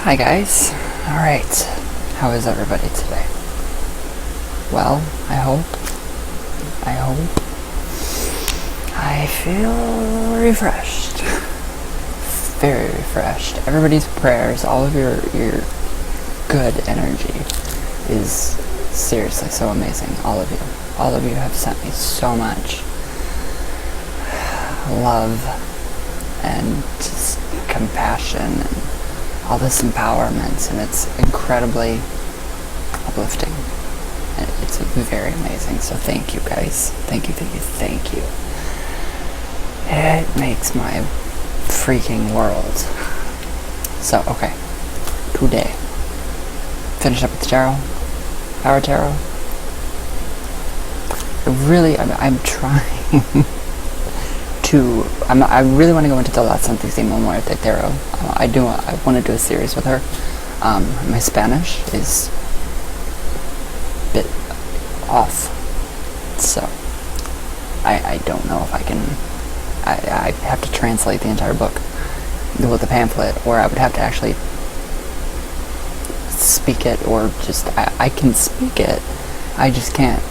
Hi guys. Alright, how is everybody today? Well, I feel refreshed. Very refreshed. Everybody's prayers, all of your good energy is seriously so amazing. All of you have sent me so much love and just compassion and all this empowerment, and it's incredibly uplifting. And it's very amazing. So thank you guys. Thank you. It makes my freaking world. So, okay. Today. Finish up with the tarot. Power tarot. I'm trying I really want to go into the La Santísima Muerte tarot. I want to do a series with her. My Spanish is a bit off, so I don't know if I can. I have to translate the entire book with the pamphlet, or I would have to actually speak it, or just I can speak it. I just can't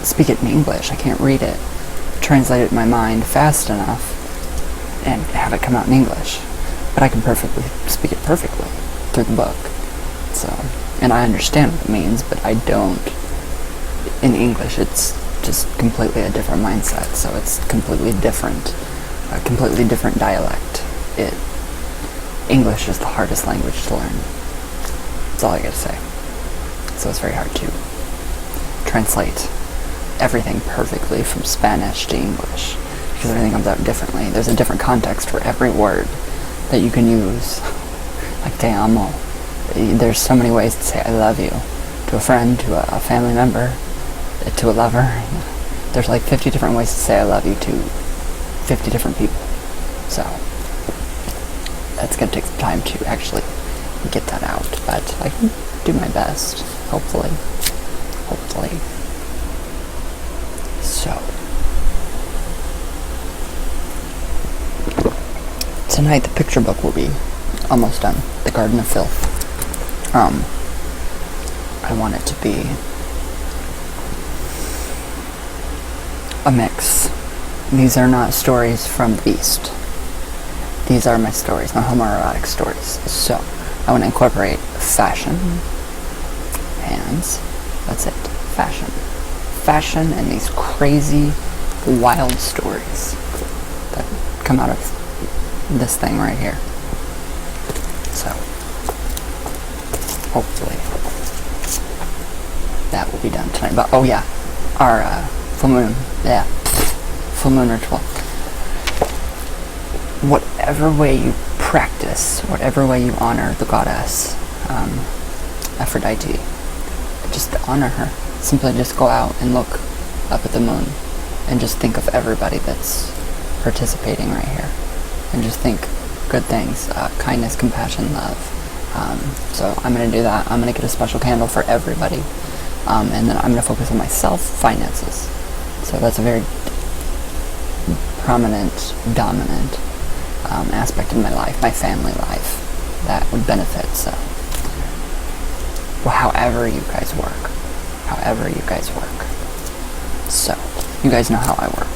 speak it in English. I can't read it, translate it in my mind fast enough, and have it come out in English. But I can speak it perfectly through the book. So, and I understand what it means, but I don't. In English, it's just completely a different mindset. So it's completely different, a completely different dialect. English is the hardest language to learn. That's all I gotta say. So it's very hard to translate everything perfectly from Spanish to English, because everything comes out differently. There's a different context for every word that you can use. Like te amo. There's so many ways to say I love you to a friend, to a family member, to a lover. There's like 50 different ways to say I love you to 50 different people. So that's going to take some time to actually get that out, but I can do my best, hopefully. So tonight the picture book will be almost done. The Garden of Filth. I want it to be a mix. These are not stories from the Beast. These are my stories, my homoerotic stories. So I want to incorporate fashion, hands, that's it, fashion and these crazy, wild stories that come out of this thing right here. So hopefully that will be done tonight. But oh yeah, our full moon ritual. Whatever way you practice, whatever way you honor the goddess Aphrodite, just honor her. Simply just go out and look up at the moon and just think of everybody that's participating right here, and just think good things, kindness, compassion, love. So I'm going to do that. I'm going to get a special candle for everybody, and then I'm going to focus on myself, finances. So that's a very prominent, dominant aspect in my life, my family life, that would benefit. So, well, however you guys work. So, you guys know how I work.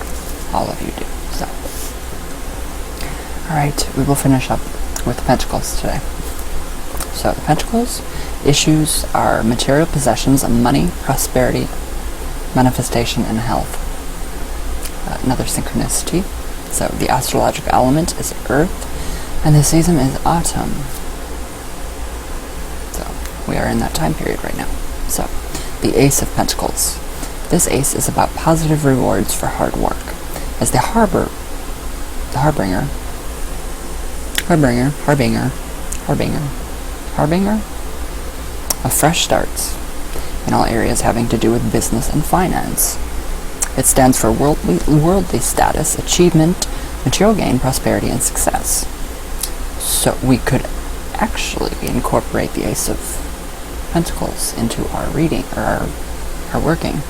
All of you do. So, alright, we will finish up with the Pentacles today. So, the Pentacles issues are material possessions, money, prosperity, manifestation, and health. Another synchronicity. So the astrological element is Earth, and the season is autumn. So we are in that time period right now. So the Ace of Pentacles. This ace is about positive rewards for hard work, as the harbinger of fresh starts in all areas having to do with business and finance. It stands for worldly status, achievement, material gain, prosperity, and success. So we could actually incorporate the Ace of Pentacles into our reading, or our working,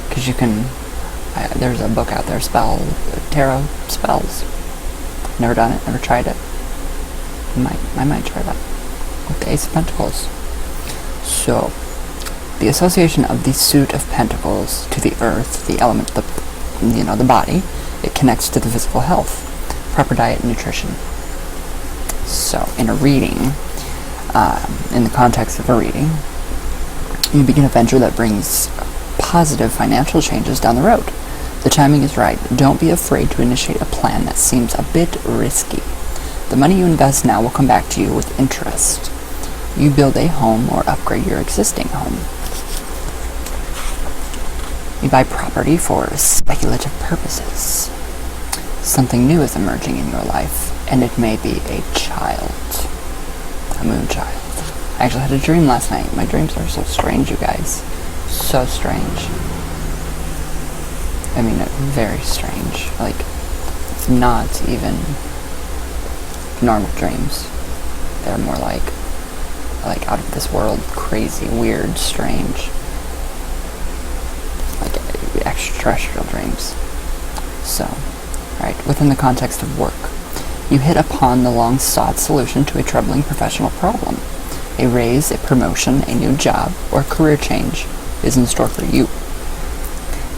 because you can, there's a book out there, tarot spells. Never done it, never tried it. I might try that with the Ace of Pentacles. So, the association of the suit of Pentacles to the earth, the element, the body, it connects to the physical health, proper diet and nutrition. So, in a reading, in the context of a reading, you begin a venture that brings positive financial changes down the road. The timing is right. Don't be afraid to initiate a plan that seems a bit risky. The money you invest now will come back to you with interest. You build a home or upgrade your existing home. You buy property for speculative purposes. Something new is emerging in your life, and it may be a child. A moon child. I actually had a dream last night. My dreams are so strange, you guys. So strange. I mean, very strange. Like, it's not even normal dreams. They're more like out of this world, crazy, weird, strange, like extraterrestrial dreams. So, right, within the context of work, you hit upon the long-sought solution to a troubling professional problem. A raise, a promotion, a new job, or a career change is in store for you.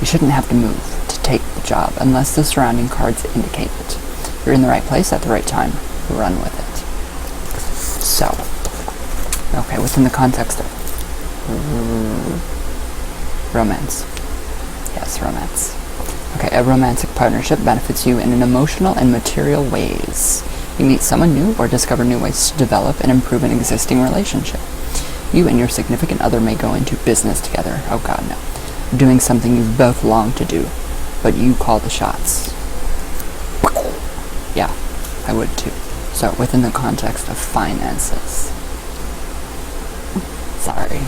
You shouldn't have to move to take the job unless the surrounding cards indicate it. You're in the right place at the right time. Run with it. So, okay, within the context of romance. Yes, romance. Okay, a romantic partnership benefits you in an emotional and material ways. You meet someone new or discover new ways to develop and improve an existing relationship. You and your significant other may go into business together. Oh God, no. Doing something you've both longed to do, but you call the shots. Yeah, I would too. So, within the context of finances. Sorry.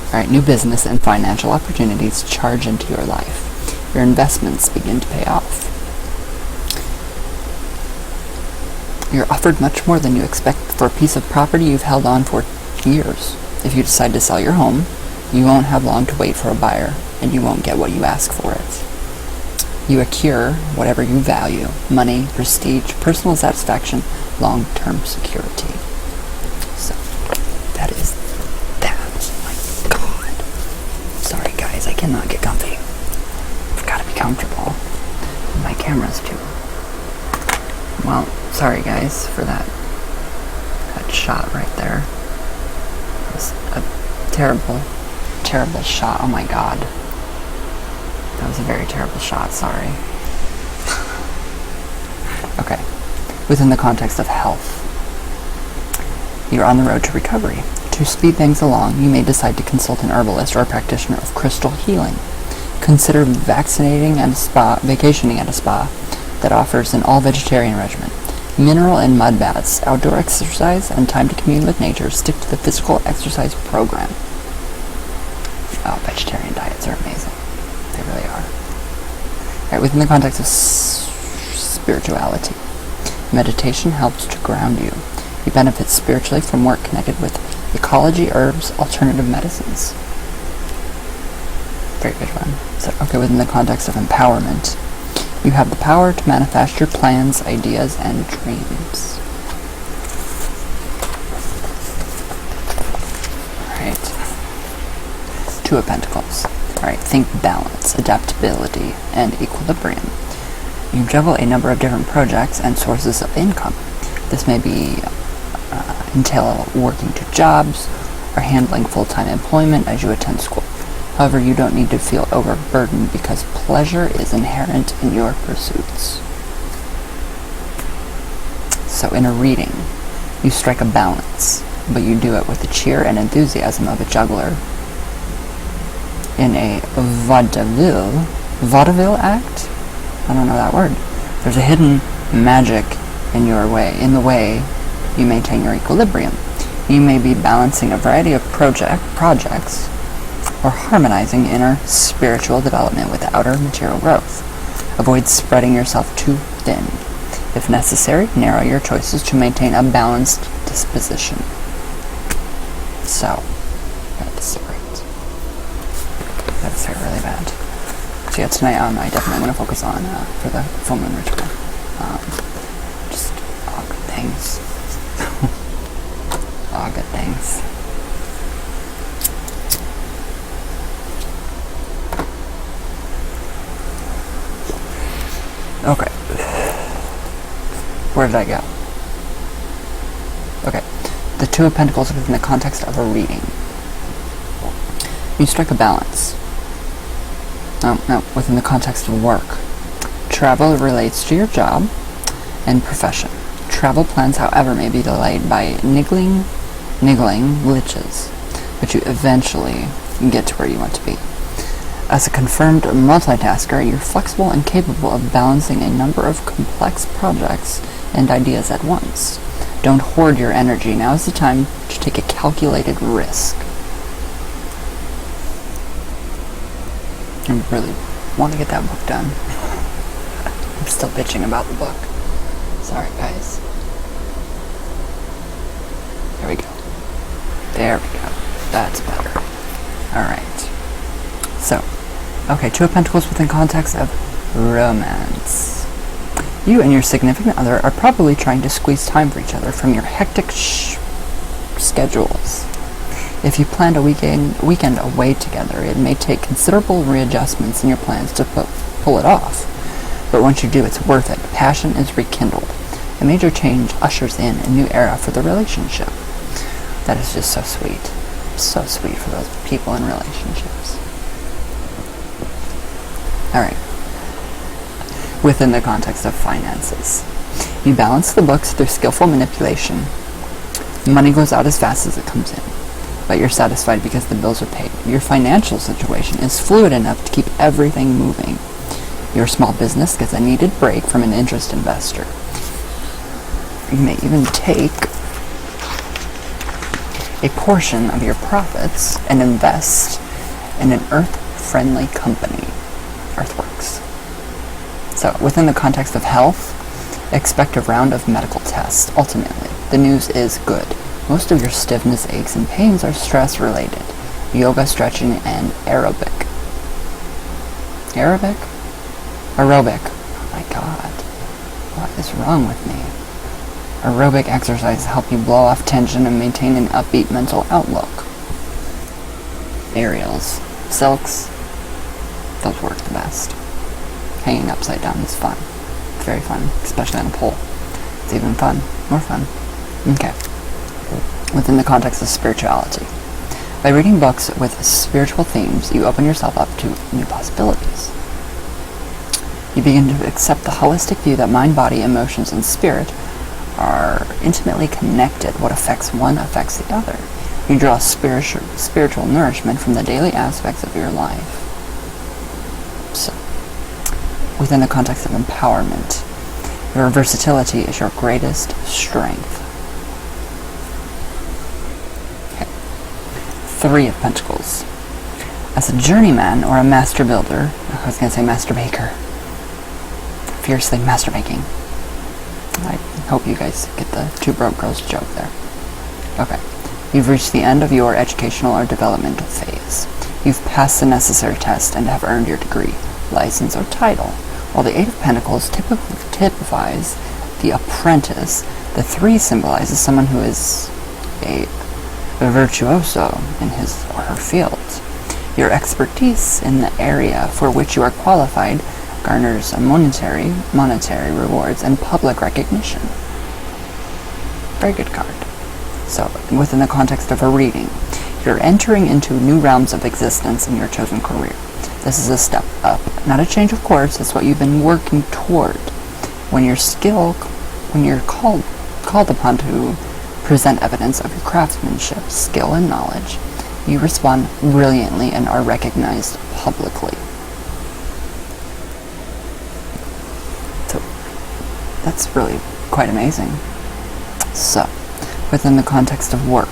Alright, new business and financial opportunities charge into your life. Your investments begin to pay off. You're offered much more than you expect for a piece of property you've held on for years. If you decide to sell your home, you won't have long to wait for a buyer, and you won't get what you ask for it. You acquire whatever you value: money, prestige, personal satisfaction, long-term security. So, that is that. Oh my God. Sorry guys, I cannot get comfy. I've got to be comfortable. My camera's too. Well, sorry guys for that shot right there. That was a terrible shot. Oh my God. That was a very terrible shot, sorry. Okay. Within the context of health, you're on the road to recovery. To speed things along, you may decide to consult an herbalist or a practitioner of crystal healing. Consider vacationing at a spa that offers an all-vegetarian regimen. Mineral and mud baths, outdoor exercise, and time to commune with nature. Stick to the physical exercise program. Oh, vegetarian diets are amazing. They really are. Right, within the context of spirituality, meditation helps to ground you. You benefit spiritually from work connected with ecology, herbs, alternative medicines. Very good one. So, okay, within the context of empowerment, you have the power to manifest your plans, ideas, and dreams. Alright. Two of Pentacles. Alright, think balance, adaptability, and equilibrium. You juggle a number of different projects and sources of income. This may entail working two jobs or handling full-time employment as you attend school. However, you don't need to feel overburdened because pleasure is inherent in your pursuits. So in a reading, you strike a balance, but you do it with the cheer and enthusiasm of a juggler. In a vaudeville act? I don't know that word. There's a hidden magic in the way you maintain your equilibrium. You may be balancing a variety of projects or harmonizing inner spiritual development with outer material growth. Avoid spreading yourself too thin. If necessary, narrow your choices to maintain a balanced disposition. So, that's great. That's really bad. So yeah, tonight I definitely want to focus on, for the full moon ritual, just things. All good things. Okay. Where did I go? Okay. The Two of Pentacles within the context of a reading. You strike a balance. No, within the context of work. Travel relates to your job and profession. Travel plans, however, may be delayed by niggling glitches, but you eventually get to where you want to be. As a confirmed multitasker, you're flexible and capable of balancing a number of complex projects and ideas at once. Don't hoard your energy. Now is the time to take a calculated risk. I really want to get that book done. I'm still bitching about the book. Sorry, guys. There we go. There we go. That's better. Alright. So, okay, Two of Pentacles within context of romance. You and your significant other are probably trying to squeeze time for each other from your hectic schedules. If you planned a weekend away together, it may take considerable readjustments in your plans to pull it off. But once you do, it's worth it. Passion is rekindled. A major change ushers in a new era for the relationship. That is just so sweet. So sweet for those people in relationships. Alright. Within the context of finances. You balance the books through skillful manipulation. Money goes out as fast as it comes in, but you're satisfied because the bills are paid. Your financial situation is fluid enough to keep everything moving. Your small business gets a needed break from an interest investor. You may even take a portion of your profits and invest in an earth-friendly company, Earthworks. So, within the context of health, expect a round of medical tests. Ultimately, the news is good. Most of your stiffness, aches, and pains are stress-related. Yoga, stretching, and aerobic. Aerobic? Aerobic. Oh my god. What is wrong with me? Aerobic exercises help you blow off tension and maintain an upbeat mental outlook. Aerials. Silks. Those work the best. Hanging upside down is fun. It's very fun, especially on a pole. It's even fun. More fun. Okay. Within the context of spirituality. By reading books with spiritual themes, you open yourself up to new possibilities. You begin to accept the holistic view that mind, body, emotions, and spirit are intimately connected. What affects one affects the other. You draw spiritual nourishment from the daily aspects of your life. So, within the context of empowerment, your versatility is your greatest strength. Okay. Three of Pentacles. As a journeyman or a master builder, I was going to say master baker, fiercely master making. I hope you guys get the two broke girls joke there. Okay. You've reached the end of your educational or developmental phase. You've passed the necessary test and have earned your degree, license, or title. While the Eight of Pentacles typifies the apprentice, the Three symbolizes someone who is a virtuoso in his or her field. Your expertise in the area for which you are qualified garners monetary rewards and public recognition. Very good card. So, within the context of a reading, you're entering into new realms of existence in your chosen career. This is a step up, not a change of course. It's what you've been working toward. When you're called upon to present evidence of your craftsmanship, skill, and knowledge, you respond brilliantly and are recognized publicly. So, that's really quite amazing. So, within the context of work,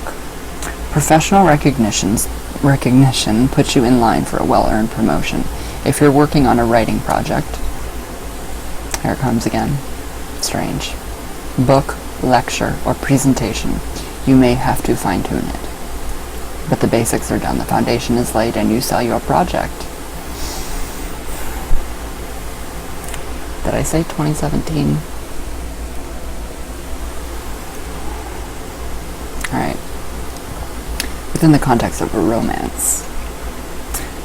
professional recognition puts you in line for a well-earned promotion. If you're working on a writing project, here it comes again, strange, book, lecture, or presentation, you may have to fine-tune it. But the basics are done, the foundation is laid, and you sell your project. Did I say 2017? within the context of a romance.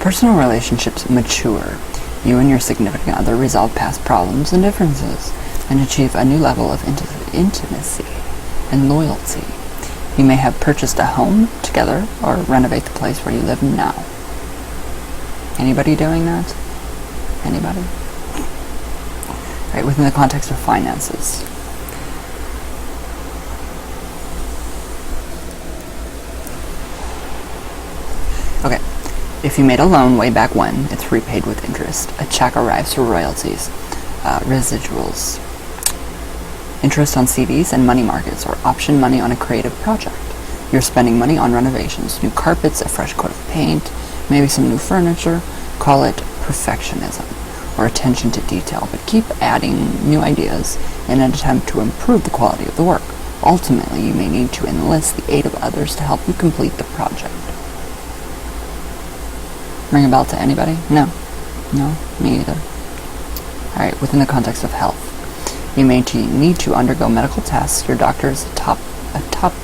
Personal relationships mature. You and your significant other resolve past problems and differences and achieve a new level of intimacy and loyalty. You may have purchased a home together or renovate the place where you live now. Anybody doing that? Anybody? Right, within the context of finances. Okay, if you made a loan way back when, it's repaid with interest. A check arrives for royalties, residuals, interest on CDs and money markets, or option money on a creative project. You're spending money on renovations, new carpets, a fresh coat of paint, maybe some new furniture. Call it perfectionism or attention to detail, but keep adding new ideas in an attempt to improve the quality of the work. Ultimately, you may need to enlist the aid of others to help you complete the project. Ring a bell to anybody? No. No? Me either. Alright, within the context of health. You may need to undergo medical tests. Your doctor is a top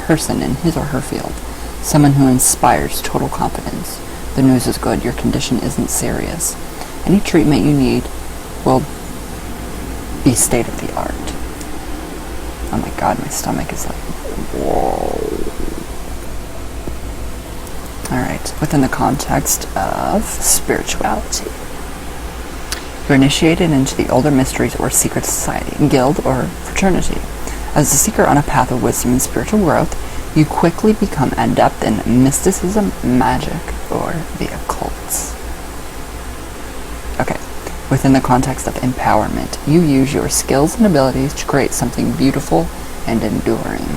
person in his or her field. Someone who inspires total confidence. The news is good. Your condition isn't serious. Any treatment you need will be state of the art. Oh my god, my stomach is like, whoa. Alright, within the context of spirituality. You're initiated into the older mysteries or secret society, guild, or fraternity. As a seeker on a path of wisdom and spiritual growth, you quickly become adept in mysticism, magic, or the occult. Okay, within the context of empowerment, you use your skills and abilities to create something beautiful and enduring.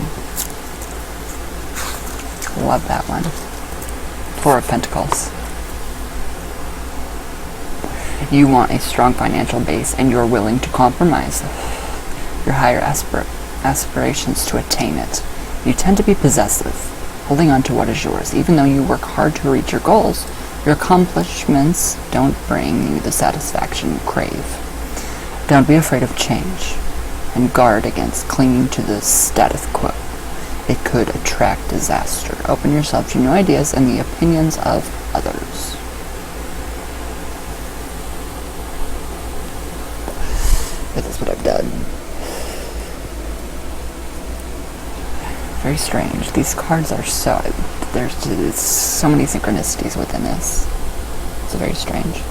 Love that one. Four of Pentacles. You want a strong financial base and you're willing to compromise your higher aspirations to attain it. You tend to be possessive, holding on to what is yours. Even though you work hard to reach your goals, your accomplishments don't bring you the satisfaction you crave. Don't be afraid of change and guard against clinging to the status quo. It could attract disaster. Open yourself to new ideas and the opinions of others. This is what I've done. Very strange. These cards are there's so many synchronicities within this. It's very strange.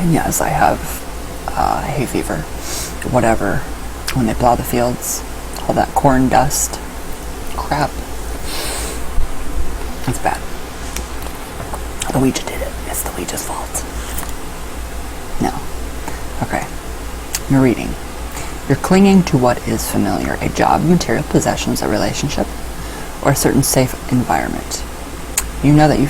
And yes, I have hay fever, whatever, when they plow the fields, all that corn dust, crap. It's bad. The Ouija did it. It's the Ouija's fault. No. Okay. You're reading. You're clinging to what is familiar, a job, material possessions, a relationship, or a certain safe environment. You know that your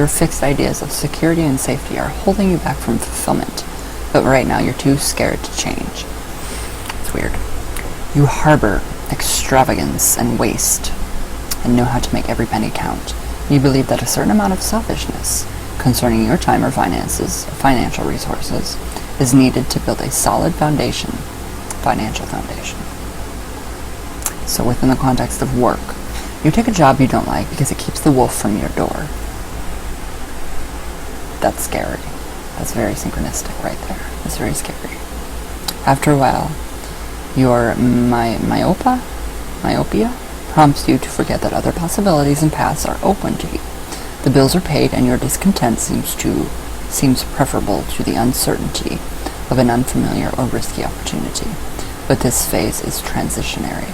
fixed ideas of security and safety are holding you back from fulfillment, but right now you're too scared to change. It's weird. You harbor extravagance and waste and know how to make every penny count. You believe that a certain amount of selfishness concerning your time or finances, financial resources, is needed to build a solid foundation, financial foundation. So within the context of work, you take a job you don't like because it keeps the wolf from your door. That's scary. That's very synchronistic right there. That's very scary. After a while, your myopia prompts you to forget that other possibilities and paths are open to you. The bills are paid and your discontent seems preferable to the uncertainty of an unfamiliar or risky opportunity. But this phase is transitionary.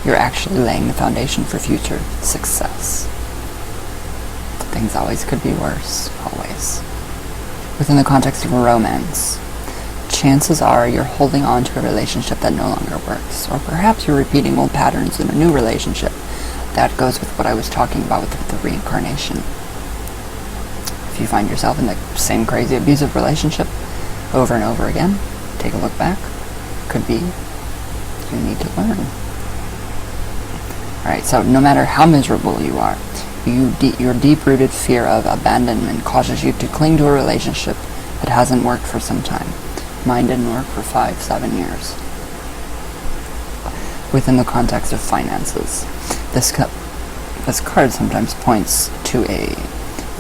You're actually laying the foundation for future success. Things always could be worse, always. Within the context of a romance, chances are you're holding on to a relationship that no longer works, or perhaps you're repeating old patterns in a new relationship. That goes with what I was talking about with the reincarnation. If you find yourself in the same crazy abusive relationship over and over again, take a look back. Could be you need to learn. Alright, so no matter how miserable you are, your deep-rooted fear of abandonment causes you to cling to a relationship that hasn't worked for some time. Mine didn't work for 5-7 years. within the context of finances. This card sometimes points to a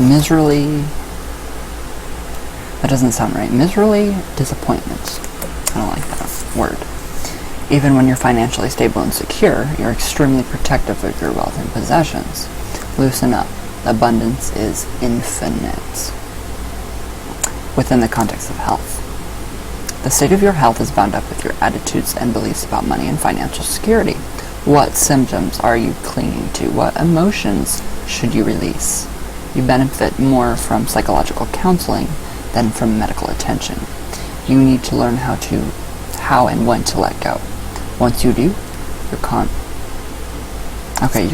miserly, that doesn't sound right, miserly disappointment. I don't like that word. Even when you're financially stable and secure, you're extremely protective of your wealth and possessions. Loosen up. Abundance is infinite. Within the context of health. The state of your health is bound up with your attitudes and beliefs about money and financial security. What symptoms are you clinging to? What emotions should you release? You benefit more from psychological counseling than from medical attention. You need to learn how and when to let go. Once you do, your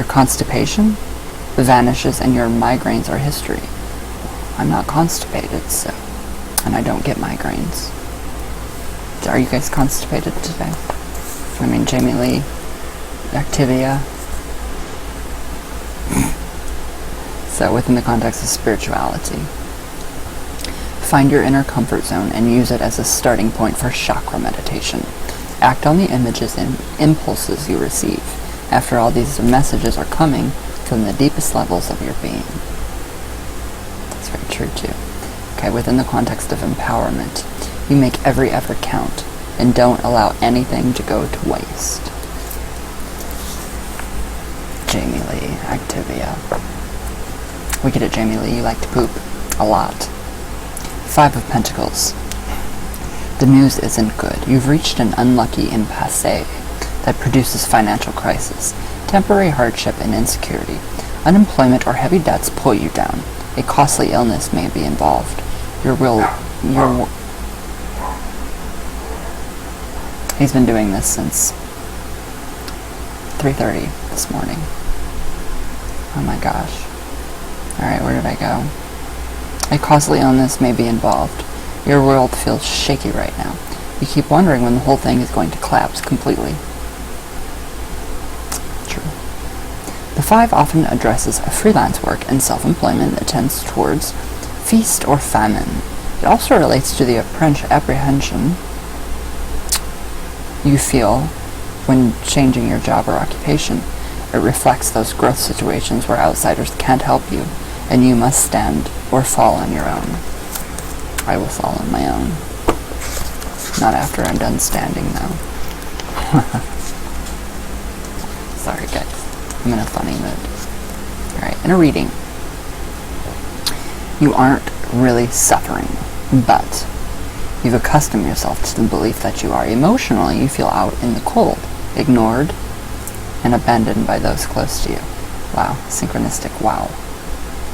constipation vanishes and your migraines are history. I'm not constipated, and I don't get migraines. Are you guys constipated today? I mean, Jamie Lee, Activia. So within the context of spirituality, find your inner comfort zone and use it as a starting point for chakra meditation. Act on the images and impulses you receive. After all, these messages are coming from the deepest levels of your being. That's very true too. Okay, within the context of empowerment, you make every effort count and don't allow anything to go to waste. Jamie Lee, Activia. We get it, Jamie Lee, you like to poop a lot. 5 of Pentacles. The news isn't good. You've reached an unlucky impasse that produces financial crisis, temporary hardship, and insecurity. Unemployment or heavy debts pull you down. A costly illness may be involved. He's been doing this since 3:30 this morning. Oh my gosh. Alright, where did I go? A costly illness may be involved. Your world feels shaky right now. You keep wondering when the whole thing is going to collapse completely. True. The 5 often addresses freelance work and self-employment that tends towards feast or famine. It also relates to the apprehension you feel when changing your job or occupation. It reflects those growth situations where outsiders can't help you, and you must stand or fall on your own. I will fall on my own. Not after I'm done standing, though. Sorry, guys. I'm in a funny mood. Alright, in a reading, you aren't really suffering, but you've accustomed yourself to the belief that you are. Emotionally, you feel out in the cold, ignored, and abandoned by those close to you. Wow, synchronistic, wow.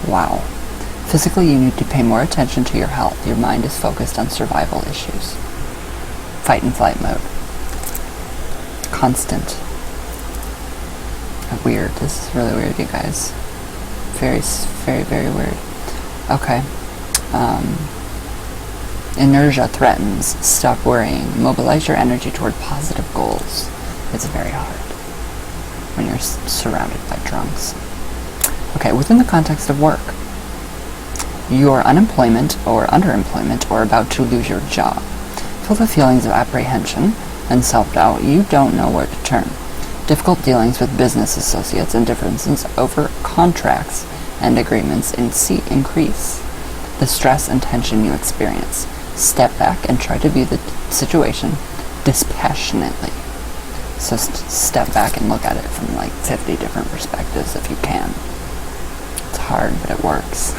Wow. Physically, you need to pay more attention to your health. Your mind is focused on survival issues. Fight and flight mode. Constant. Weird. This is really weird, you guys. Very, very, very weird. Okay. Inertia threatens. Stop worrying. Mobilize your energy toward positive goals. It's very hard when you're surrounded by drunks. Okay, within the context of work, your unemployment or underemployment or about to lose your job. Feel the feelings of apprehension and self-doubt. You don't know where to turn. Difficult dealings with business associates and differences over contracts and agreements increase the stress and tension you experience. Step back and try to view the situation dispassionately. So step back and look at it from like 50 different perspectives if you can. It's hard, but it works.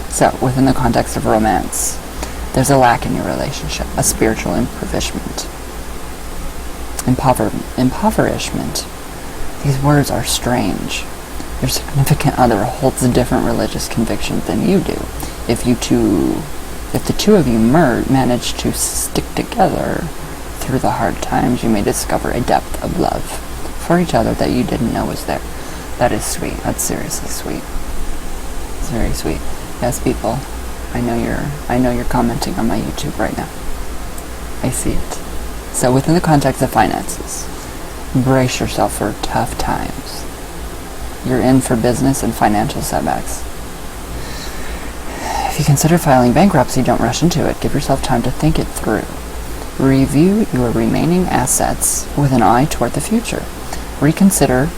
So, within the context of romance, there's a lack in your relationship, a spiritual impoverishment. Impoverishment. These words are strange. Your significant other holds a different religious conviction than you do. If the two of you manage to stick together through the hard times, you may discover a depth of love for each other that you didn't know was there. That is sweet. That's seriously sweet. It's very sweet. Yes, people. I know you're commenting on my YouTube right now. I see it. So within the context of finances, brace yourself for tough times. You're in for business and financial setbacks. If you consider filing bankruptcy, don't rush into it. Give yourself time to think it through. Review your remaining assets with an eye toward the future. Reconsider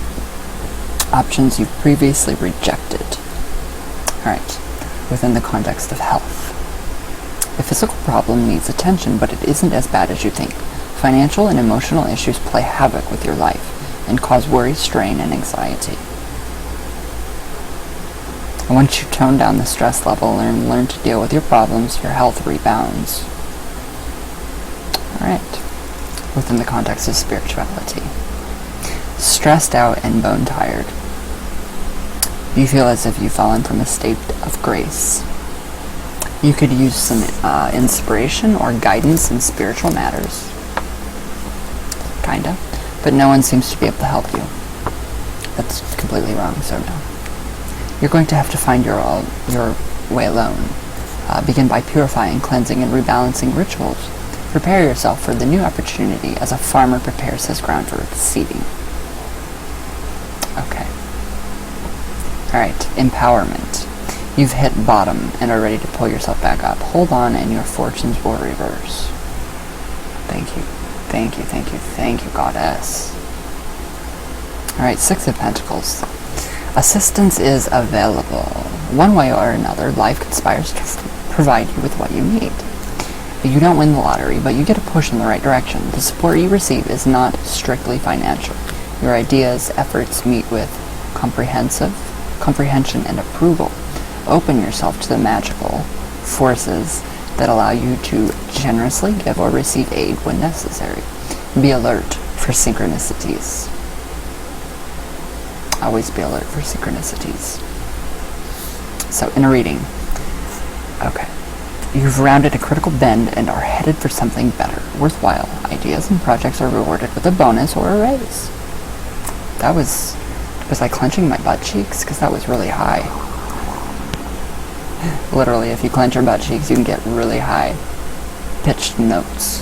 options you've previously rejected. Alright, within the context of health. A physical problem needs attention, but it isn't as bad as you think. Financial and emotional issues play havoc with your life and cause worry, strain, and anxiety. And once you tone down the stress level and learn to deal with your problems, your health rebounds. Alright, within the context of spirituality. Stressed out and bone tired. You feel as if you've fallen from a state of grace. You could use some inspiration or guidance in spiritual matters. Kinda. But no one seems to be able to help you. That's completely wrong, so no. You're going to have to find your way alone. Begin by purifying, cleansing, and rebalancing rituals. Prepare yourself for the new opportunity as a farmer prepares his ground for seeding. Okay. Alright, empowerment. You've hit bottom and are ready to pull yourself back up. Hold on and your fortunes will reverse. Thank you. Thank you, thank you, thank you, Goddess. Alright, Six of Pentacles. Assistance is available. One way or another, life conspires to provide you with what you need. You don't win the lottery, but you get a push in the right direction. The support you receive is not strictly financial. Your ideas, efforts meet with comprehension and approval. Open yourself to the magical forces that allow you to generously give or receive aid when necessary. Be alert for synchronicities. Always be alert for synchronicities. So, in a reading, okay, you've rounded a critical bend and are headed for something better, worthwhile. Ideas and projects are rewarded with a bonus or a raise. That was I clenching my butt cheeks? Because that was really high. Literally, if you clench your butt cheeks, you can get really high pitched notes.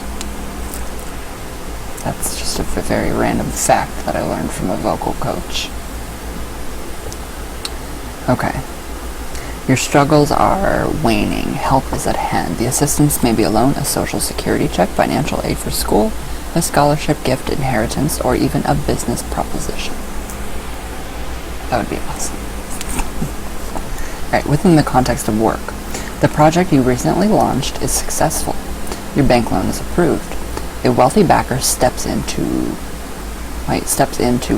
That's just a very random fact that I learned from a vocal coach. Okay. Your struggles are waning. Help is at hand. The assistance may be a loan, a social security check, financial aid for school, a scholarship, gift, inheritance, or even a business proposition. That would be awesome. Alright, within the context of work. The project you recently launched is successful. Your bank loan is approved. A wealthy backer steps in to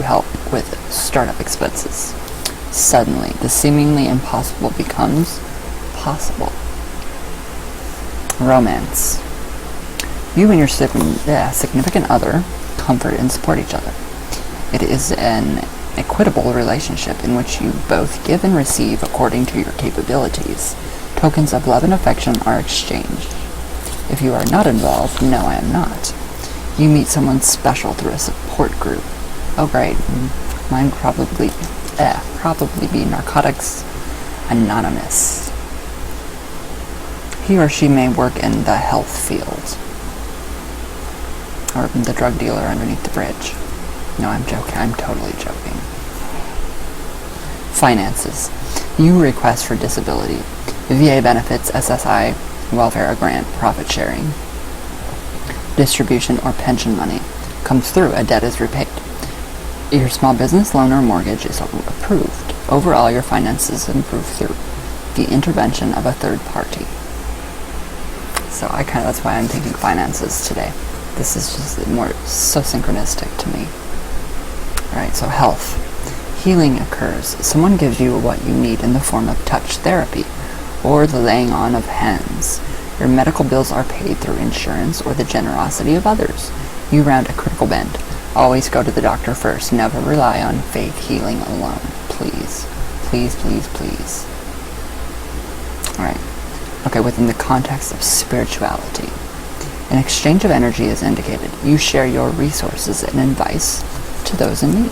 help with startup expenses. Suddenly, the seemingly impossible becomes possible. Romance. You and your significant other comfort and support each other. It is an equitable relationship in which you both give and receive according to your capabilities. Tokens of love and affection are exchanged. If you are not involved, no, I am not. You meet someone special through a support group. Oh great, mine probably be Narcotics Anonymous. He or she may work in the health field, or the drug dealer underneath the bridge. No, I'm joking. I'm totally joking. Finances. You request for disability, VA benefits, SSI, welfare grant, profit sharing, distribution, or pension money comes through. A debt is repaid. Your small business loan or mortgage is approved. Overall, your finances improve through the intervention of a third party. So that's why I'm thinking finances today. This is just so synchronistic to me. Alright, so health. Healing occurs. Someone gives you what you need in the form of touch therapy or the laying on of hands. Your medical bills are paid through insurance or the generosity of others. You round a critical bend. Always go to the doctor first. Never rely on faith healing alone. Please. Please, please, please. Alright. Okay, within the context of spirituality. An exchange of energy is indicated. You share your resources and advice to those in need.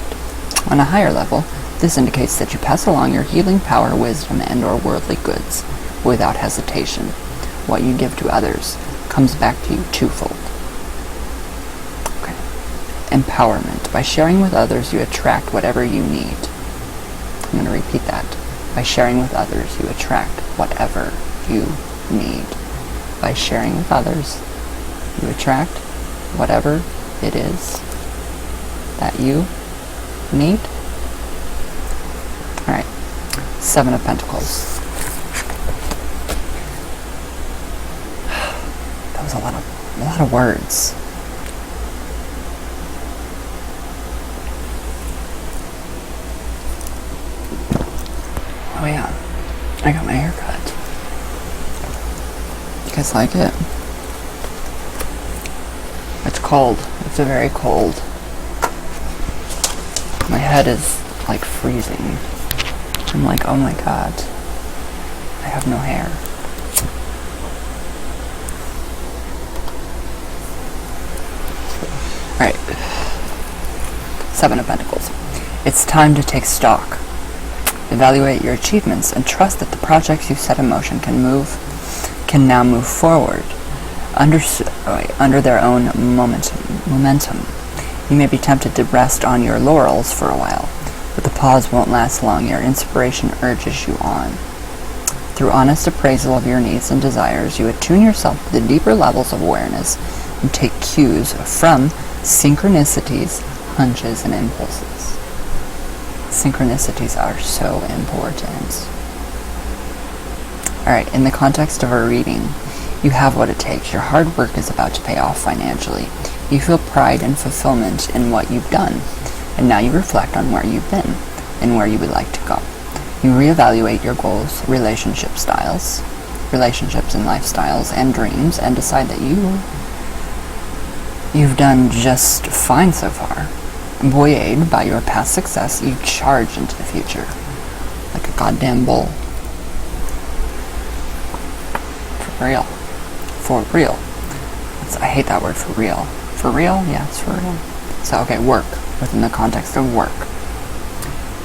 On a higher level, this indicates that you pass along your healing power, wisdom, and or worldly goods without hesitation. What you give to others comes back to you twofold. Okay. Empowerment. By sharing with others, you attract whatever you need. I'm going to repeat that. By sharing with others, you attract whatever you need. By sharing with others, You attract whatever it is that you need. Alright, 7 of Pentacles. That was a lot of words. Oh yeah, I got my hair cut. You guys like it? It's cold. It's very cold. My head is like freezing. I'm like, oh my god, I have no hair. Alright. 7 of Pentacles. It's time to take stock. Evaluate your achievements and trust that the projects you set in motion can now move forward under their own momentum. You may be tempted to rest on your laurels for a while, but the pause won't last long. Your inspiration urges you on. Through honest appraisal of your needs and desires, you attune yourself to the deeper levels of awareness and take cues from synchronicities, hunches, and impulses. Synchronicities are so important. Alright, in the context of a reading, you have what it takes. Your hard work is about to pay off financially. You feel pride and fulfillment in what you've done, and now you reflect on where you've been and where you would like to go. You reevaluate your goals, relationships and lifestyles and dreams, and decide that you've done just fine so far. Buoyed by your past success, you charge into the future like a goddamn bull. For real. For real. I hate that word, for real. For real? Yeah, it's for real. So, okay, work. Within the context of work.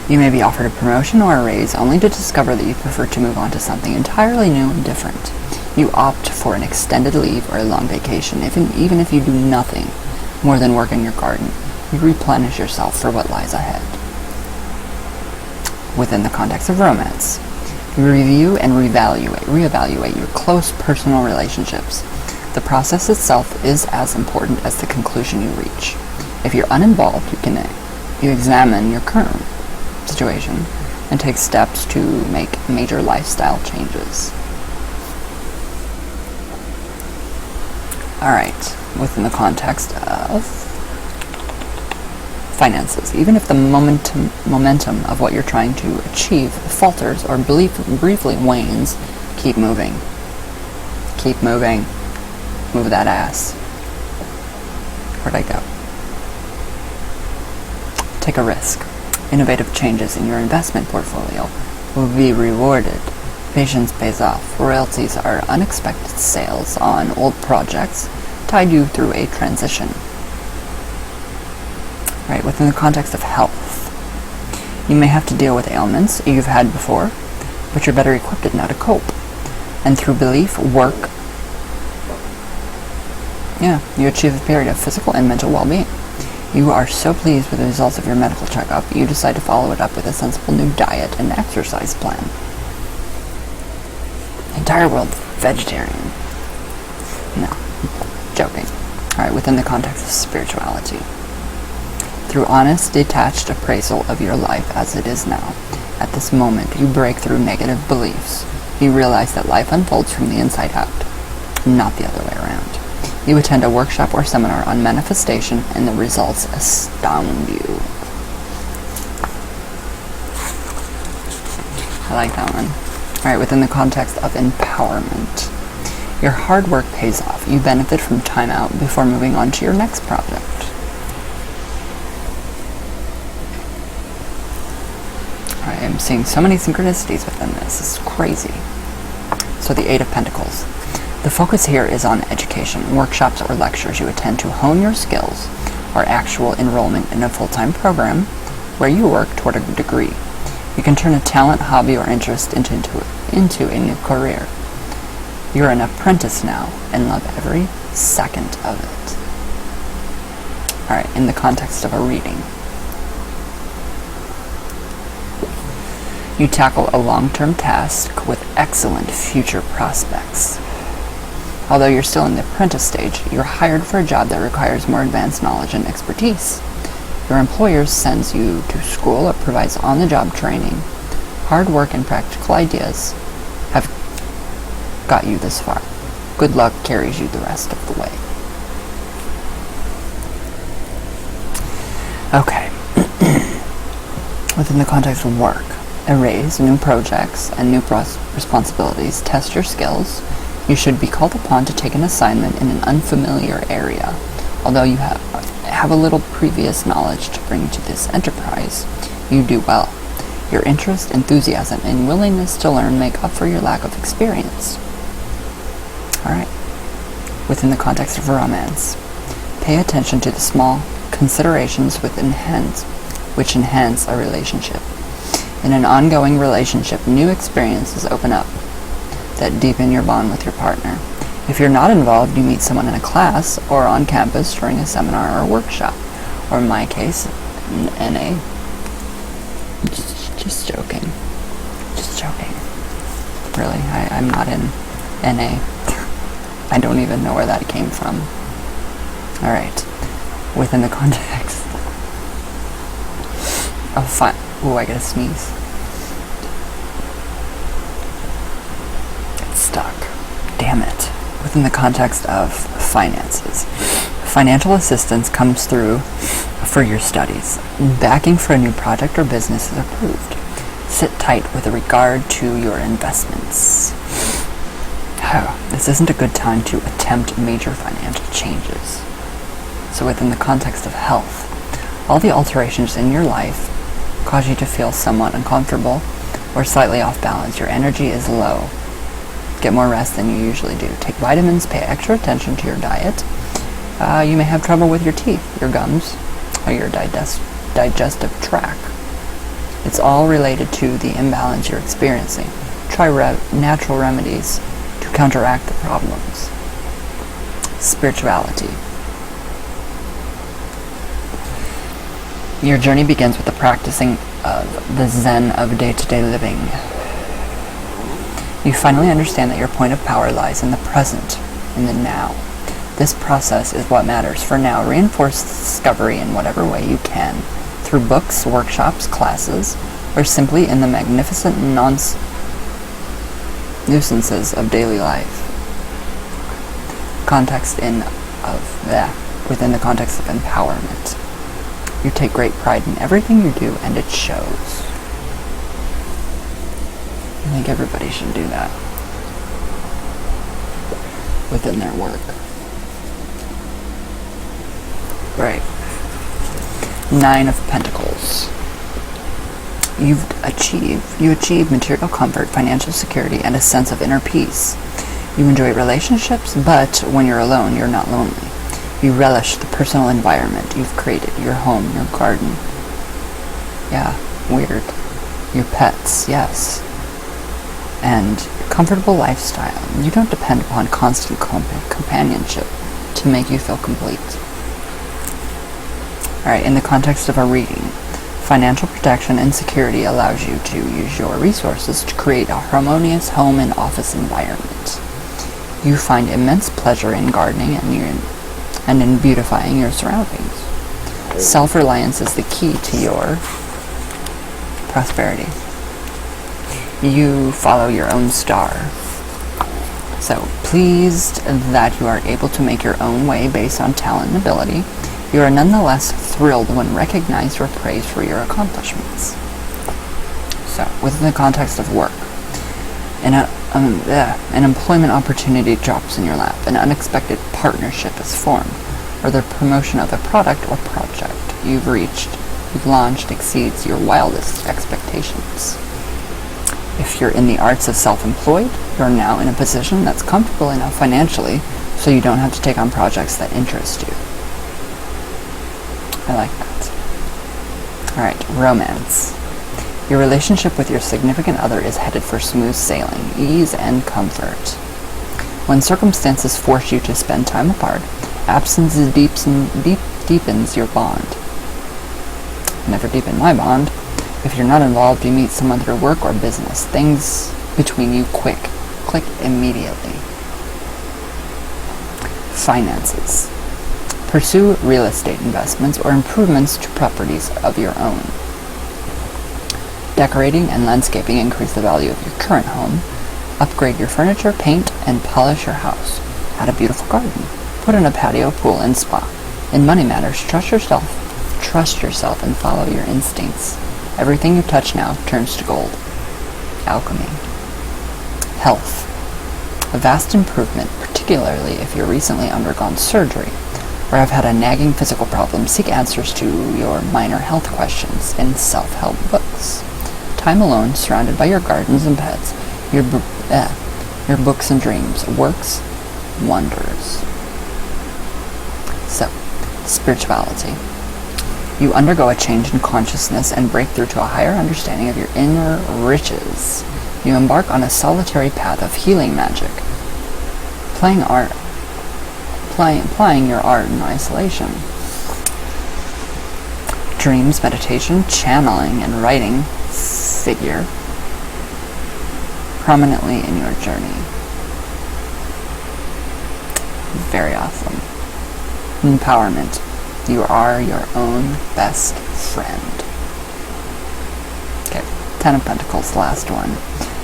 You may be offered a promotion or a raise only to discover that you prefer to move on to something entirely new and different. You opt for an extended leave or a long vacation, even if you do nothing more than work in your garden. You replenish yourself for what lies ahead. Within the context of romance, you review and reevaluate your close personal relationships. The process itself is as important as the conclusion you reach. If you're uninvolved, you examine your current situation and take steps to make major lifestyle changes. Alright, within the context of finances, even if the momentum of what you're trying to achieve falters or briefly wanes, keep moving. Keep moving. Move that ass. Where'd I go? Take a risk. Innovative changes in your investment portfolio will be rewarded. Patience pays off. Royalties are unexpected sales on old projects tide you through a transition. Right, within the context of health, you may have to deal with ailments you've had before, but you're better equipped now to cope. And through belief, work, you achieve a period of physical and mental well-being. You are so pleased with the results of your medical checkup, you decide to follow it up with a sensible new diet and exercise plan. The entire world vegetarian. No, joking. Alright, within the context of spirituality. Through honest, detached appraisal of your life as it is now, at this moment you break through negative beliefs. You realize that life unfolds from the inside out, not the other way around. You attend a workshop or seminar on manifestation, and the results astound you. I like that one. Alright, within the context of empowerment. Your hard work pays off. You benefit from time out before moving on to your next project. Alright, I'm seeing so many synchronicities within this. This is crazy. So the 8 of Pentacles. The focus here is on education, workshops or lectures you attend to hone your skills, or actual enrollment in a full-time program where you work toward a degree. You can turn a talent, hobby, or interest into a new career. You're an apprentice now and love every second of it. Alright, in the context of a reading. You tackle a long-term task with excellent future prospects. Although you're still in the apprentice stage, you're hired for a job that requires more advanced knowledge and expertise. Your employer sends you to school or provides on-the-job training. Hard work and practical ideas have got you this far. Good luck carries you the rest of the way. Okay. Within the context of work, a raise, new projects, and new responsibilities test your skills. You should be called upon to take an assignment in an unfamiliar area. Although you have a little previous knowledge to bring to this enterprise, you do well. Your interest, enthusiasm, and willingness to learn make up for your lack of experience. Alright. Within the context of romance, pay attention to the small considerations which enhance a relationship. In an ongoing relationship, new experiences open up that deepen your bond with your partner. If you're not involved, you meet someone in a class or on campus during a seminar or workshop, or in my case, NA. Just joking. Just joking. Really, I'm not in NA. I don't even know where that came from. Alright. Within the context of ooh, I gotta sneeze. It's stuck. Damn it. Within the context of finances, financial assistance comes through for your studies. Backing for a new project or business is approved. Sit tight with regard to your investments. This isn't a good time to attempt major financial changes. So within the context of health, all the alterations in your life cause you to feel somewhat uncomfortable or slightly off balance. Your energy is low. Get more rest than you usually do. Take vitamins, pay extra attention to your diet. You may have trouble with your teeth, your gums, or your digestive tract. It's all related to the imbalance you're experiencing. Try natural remedies to counteract the problems. Spirituality. Your journey begins with the practicing of the Zen of day-to-day living. You finally understand that your point of power lies in the present, in the now. This process is what matters. For now, reinforce discovery in whatever way you can, through books, workshops, classes, or simply in the magnificent nuisances of daily life. Within the context of empowerment. You take great pride in everything you do, and it shows. I think everybody should do that within their work. Right. 9 of Pentacles. You achieve material comfort, financial security, and a sense of inner peace. You enjoy relationships, but when you're alone, you're not lonely. You relish the personal environment you've created, your home, your garden. Yeah, weird. Your pets, yes. And comfortable lifestyle. You don't depend upon constant companionship to make you feel complete. Alright, in the context of a reading, financial protection and security allows you to use your resources to create a harmonious home and office environment. You find immense pleasure in gardening and in beautifying your surroundings. Self-reliance is the key to your prosperity. You follow your own star. So, pleased that you are able to make your own way based on talent and ability, you are nonetheless thrilled when recognized or praised for your accomplishments. So, within the context of work, an employment opportunity drops in your lap, an unexpected partnership is formed, or the promotion of a product or project you've launched exceeds your wildest expectations. If you're in the arts of self-employed, you're now in a position that's comfortable enough financially so you don't have to take on projects that interest you. I like that. Alright, romance. Your relationship with your significant other is headed for smooth sailing, ease, and comfort. When circumstances force you to spend time apart, absence deepens your bond. Never deepen my bond. If you're not involved, you meet someone through work or business. Things between you click immediately. Finances. Pursue real estate investments or improvements to properties of your own. Decorating and landscaping increase the value of your current home. Upgrade your furniture, paint, and polish your house. Add a beautiful garden. Put in a patio, pool, and spa. In money matters, trust yourself and follow your instincts. Everything you touch now turns to gold. Alchemy. Health. A vast improvement, particularly if you've recently undergone surgery or have had a nagging physical problem. Seek answers to your minor health questions in self-help books. Time alone, surrounded by your gardens and pets, your books and dreams, works wonders. So, spirituality. You undergo a change in consciousness and break through to a higher understanding of your inner riches. You embark on a solitary path of healing magic, applying your art in isolation. Dreams, meditation, channeling, and writing figure prominently in your journey. Very awesome. Empowerment. You are your own best friend. Okay, Ten of Pentacles, last one.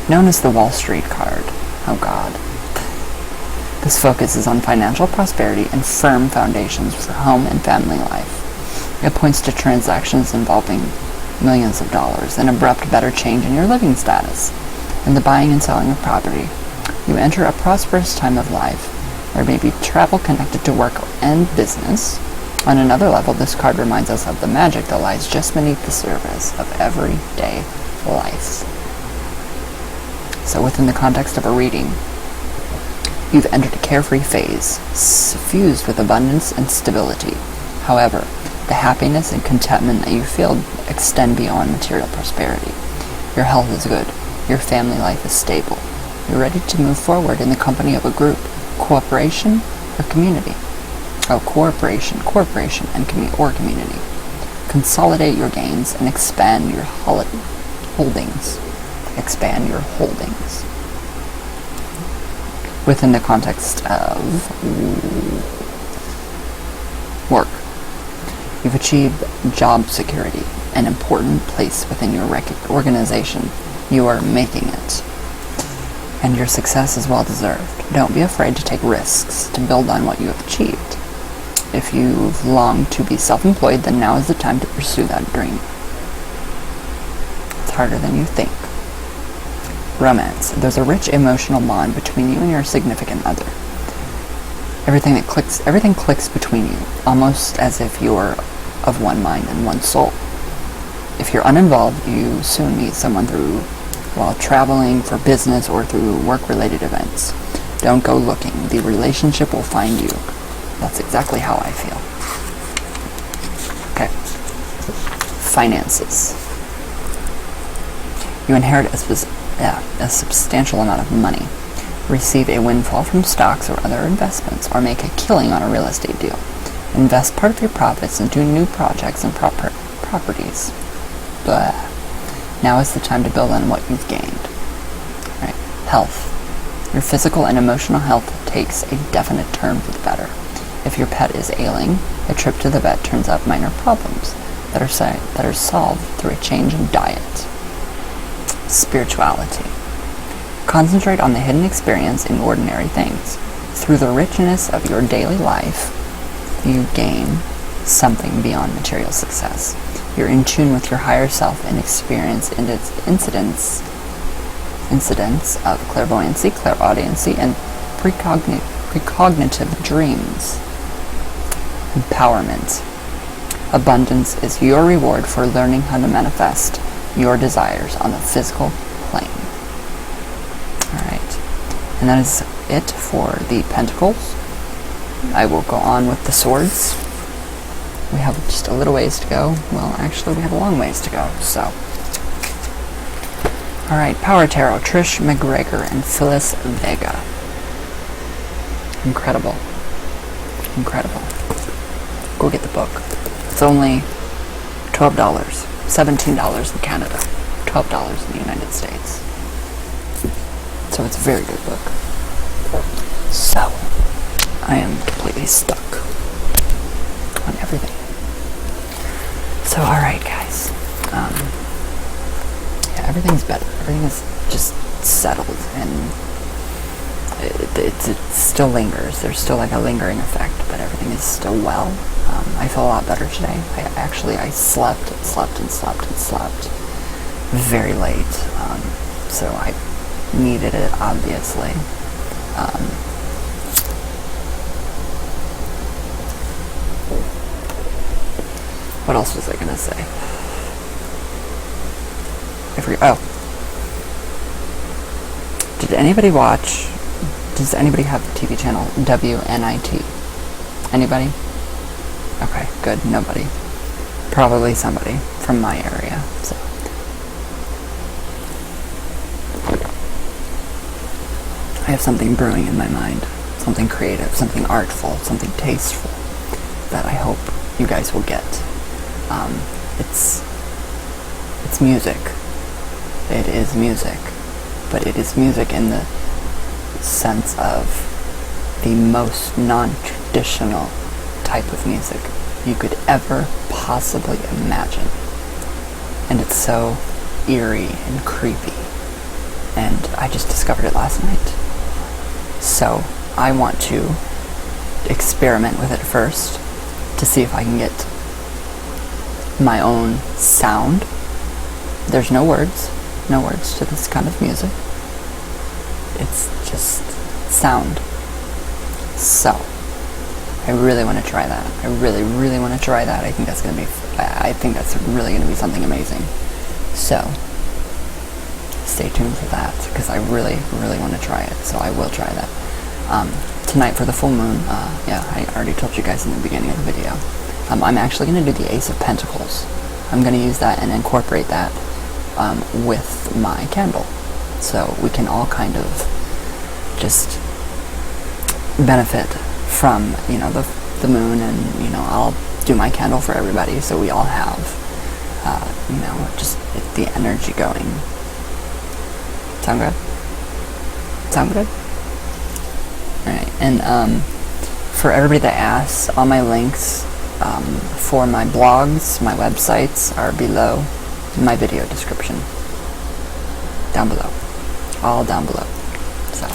Known as the Wall Street card. Oh God. This focuses on financial prosperity and firm foundations for home and family life. It points to transactions involving millions of dollars, an abrupt better change in your living status, and the buying and selling of property. You enter a prosperous time of life. There may be travel connected to work and business. On another level, this card reminds us of the magic that lies just beneath the surface of everyday life. So within the context of a reading, you've entered a carefree phase, suffused with abundance and stability. However, the happiness and contentment that you feel extend beyond material prosperity. Your health is good. Your family life is stable. You're ready to move forward in the company of a group, cooperation, or community. Cooperation, and community. Consolidate your gains and expand your holdings. Within the context of work, you've achieved job security, an important place within your organization. You are making it, and your success is well deserved. Don't be afraid to take risks to build on what you have achieved. If you've longed to be self-employed, then now is the time to pursue that dream. It's harder than you think. Romance. There's a rich emotional bond between you and your significant other. Everything clicks between you, almost as if you're of one mind and one soul. If you're uninvolved, you soon meet someone while traveling for business or through work-related events. Don't go looking. The relationship will find you. That's exactly how I feel. Okay. Finances. You inherit a substantial amount of money, receive a windfall from stocks or other investments, or make a killing on a real estate deal. Invest part of your profits into new projects and properties. Blah. Now is the time to build on what you've gained. Right. Health. Your physical and emotional health takes a definite turn for the better. If your pet is ailing, a trip to the vet turns up minor problems that are solved through a change in diet. Spirituality. Concentrate on the hidden experience in ordinary things. Through the richness of your daily life, you gain something beyond material success. You're in tune with your higher self and experience incidents of clairvoyancy, clairaudiency, and precognitive dreams. Empowerment. Abundance is your reward for learning how to manifest your desires on the physical plane. Alright. And that is it for the Pentacles. I will go on with the Swords. We have just a little ways to go. Well, actually, we have a long ways to go, so. Alright, Power Tarot, Trish McGregor and Phyllis Vega. Incredible. Go get the book. It's only $12, $17 in Canada, $12 in the United States. So it's a very good book. So, I am completely stuck on everything. So, alright guys, yeah, everything's better. Everything is just settled, and it still lingers. There's still like a lingering effect, but everything is still well. I feel a lot better today. I slept very late, so I needed it, obviously. What else was I gonna say? Does anybody have the TV channel WNIT? Anybody? Okay, good. Nobody. Probably somebody from my area. So. I have something brewing in my mind. Something creative, something artful, something tasteful that I hope you guys will get. It's music. It is music. But it is music in the sense of the most non-traditional type of music you could ever possibly imagine. And it's so eerie and creepy. And I just discovered it last night. So I want to experiment with it first to see if I can get my own sound. There's no words to this kind of music. It's just sound. So I really want to try that. I really want to try that. I think that's really going to be something amazing. So stay tuned for that, because I really want to try it. So I will try that. Tonight for the full moon, I already told you guys in the beginning of the video, I'm actually going to do the Ace of Pentacles. I'm going to use that and incorporate that with my candle. So we can all kind of just benefit from, the moon, and, I'll do my candle for everybody, so we all have, just the energy going. Sound good? Sound good? Alright, and for everybody that asks, all my links for my blogs, my websites are below my video description. Down below. All down below. So.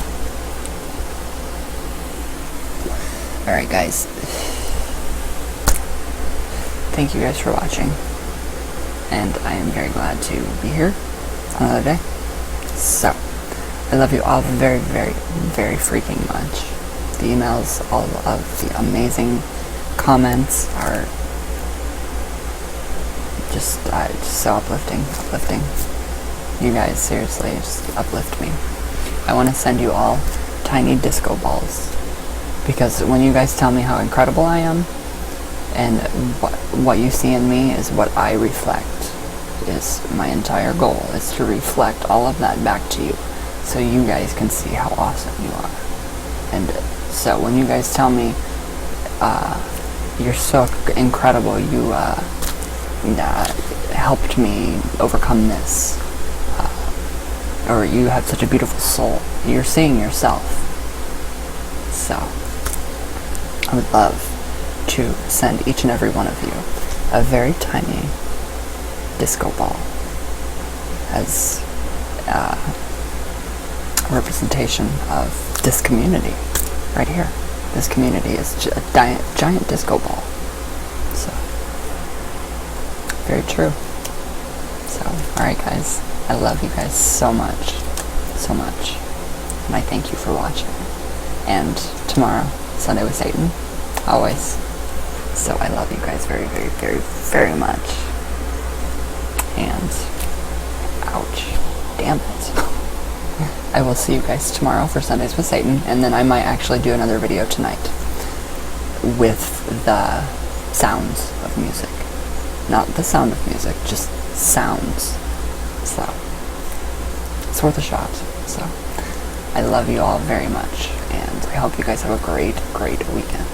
Alright guys. Thank you guys for watching. And I am very glad to be here another day. So, I love you all very freaking much. The emails, all of the amazing comments are just so uplifting. You guys, seriously, just uplift me. I want to send you all tiny disco balls, because when you guys tell me how incredible I am, and what you see in me is what I reflect, is my entire goal, is to reflect all of that back to you, so you guys can see how awesome you are. And so when you guys tell me, you're so incredible, you helped me overcome this, or you have such a beautiful soul, you're seeing yourself. So I would love to send each and every one of you a very tiny disco ball as a representation of this community right here. This community is a giant disco ball. So, very true. So, alright guys, I love you guys so much, and I thank you for watching. And tomorrow, Sunday with Satan, always. So I love you guys very much. And, ouch, damn it. I will see you guys tomorrow for Sundays with Satan, and then I might actually do another video tonight with the sounds of music. Not the sound of music, just sounds. So, it's worth a shot. So, I love you all very much, and I hope you guys have a great weekend.